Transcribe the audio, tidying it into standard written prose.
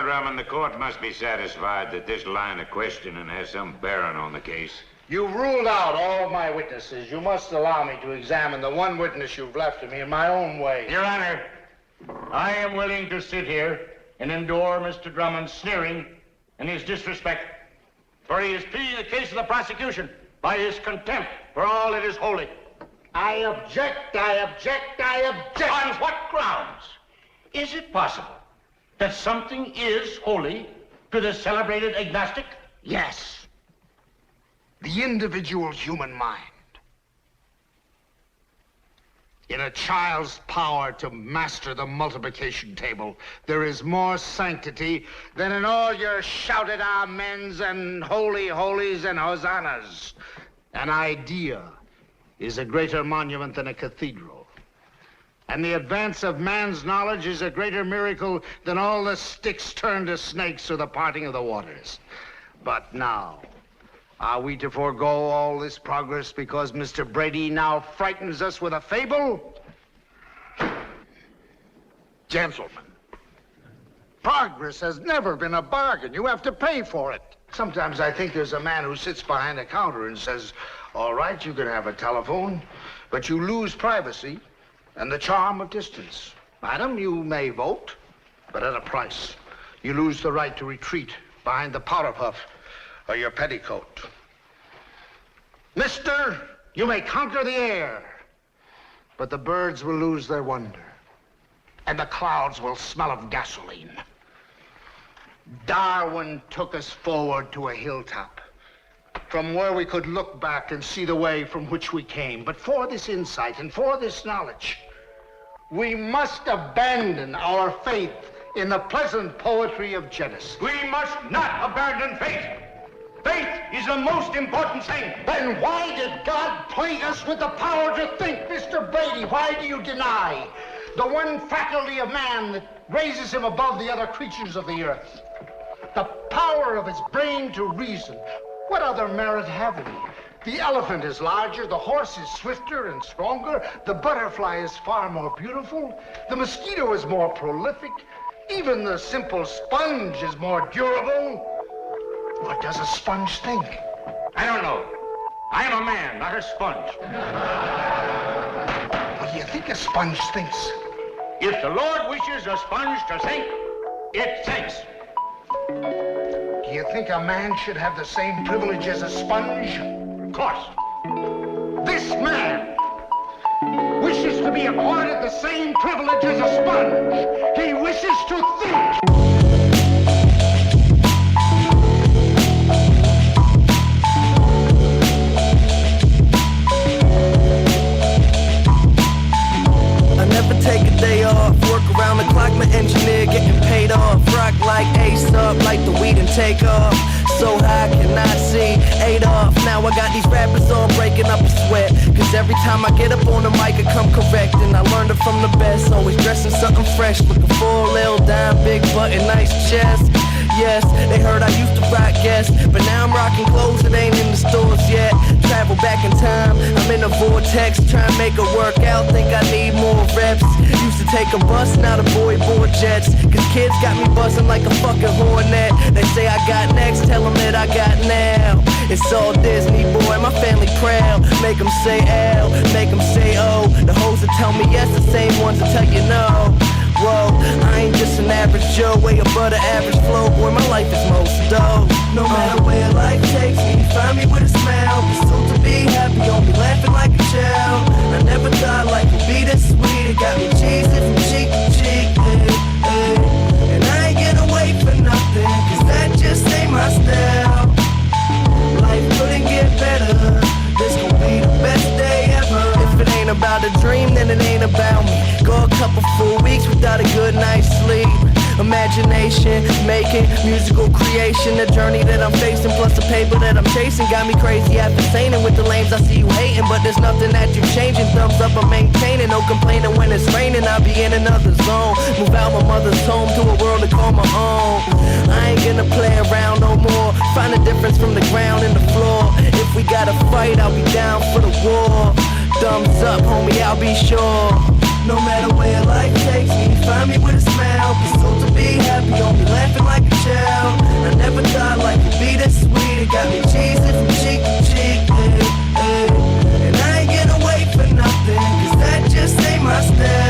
Drummond, the court must be satisfied that this line of questioning has some bearing on the case. You've ruled out all my witnesses. You must allow me to examine the one witness you've left to me in my own way. Your Honor, I am willing to sit here and endure Mr. Drummond's sneering and his disrespect, for he is pleading the case of the prosecution by his contempt for all that is holy. I object, I object, I object. On what grounds? Is it possible that something is holy to the celebrated agnostic? Yes. The individual human mind. In a child's power to master the multiplication table, there is more sanctity than in all your shouted amens and holy holies and hosannas. An idea is a greater monument than a cathedral. And the advance of man's knowledge is a greater miracle than all the sticks turned to snakes or the parting of the waters. But now, are we to forego all this progress because Mr. Brady now frightens us with a fable? Gentlemen, progress has never been a bargain. You have to pay for it. Sometimes I think there's a man who sits behind a counter and says, all right, you can have a telephone, but you lose privacy and the charm of distance. Madam, you may vote, but at a price. You lose the right to retreat behind the powder puff or your petticoat. Mister, you may conquer the air, but the birds will lose their wonder, and the clouds will smell of gasoline. Darwin took us forward to a hilltop, from where we could look back and see the way from which we came. But for this insight and for this knowledge, we must abandon our faith in the pleasant poetry of Genesis. We must not abandon faith. Faith is the most important thing. Then why did God plague us with the power to think, Mr. Brady? Why do you deny the one faculty of man that raises him above the other creatures of the earth? The power of his brain to reason. What other merit have we? The elephant is larger, the horse is swifter and stronger, the butterfly is far more beautiful, the mosquito is more prolific, even the simple sponge is more durable. What does a sponge think? I don't know. I am a man, not a sponge. What do you think a sponge thinks? If the Lord wishes a sponge to think, it thinks. Do you think a man should have the same privilege as a sponge? Of course. This man wishes to be accorded the same privilege as a sponge. He wishes to think. Take a day off, work around the clock, my engineer getting paid off. Rock like Ace up, like the weed and take off. So high, cannot see Adolf. Now I got these rappers all breaking up a sweat, cause every time I get up on the mic I come correct. And I learned it from the best, always dressing something fresh. Looking for a little dime, big button, nice chest. Yes, they heard I used to rock Guess, but now I'm rocking clothes that ain't in the stores yet. Travel back in time, I'm in a vortex, trying to make it work out, think I need more reps. Used to take a bus, now the boy board jets, cause kids got me buzzing like a fucking hornet. They say I got next, tell them that I got now. It's all Disney, boy, my family proud. Make them say L, make them say O. The hoes that tell me yes, the same ones that tell you no. Whoa, I ain't just an average Joe, way above the average flow. Boy, my life is most dope. No matter where life takes me, find me with a smile. Be soon to be happy, don't be laughing like a child. I never thought life would be this sweet. It got me cheesy from cheek to cheek, hey, hey. And I ain't gonna wait for nothing, cause that just ain't my style. Life couldn't get better, this gon' be the best day ever. If it ain't about a dream, then it ain't about me. Go a couple full weeks without a good night's sleep. Imagination, making musical creation. The journey that I'm facing, plus the paper that I'm chasing, got me crazy after saying with the lames. I see you hating, but there's nothing that you're changing. Thumbs up, I'm maintaining, no complaining when it's raining. I'll be in another zone, move out my mother's home to a world to call my own. I ain't gonna play around no more. Find a difference from the ground and the floor. If we gotta fight, I'll be down for the war. Thumbs up, homie, I'll be sure. No matter where life takes me, find me with a smile. Be soon to be happy, don't be laughing like my step.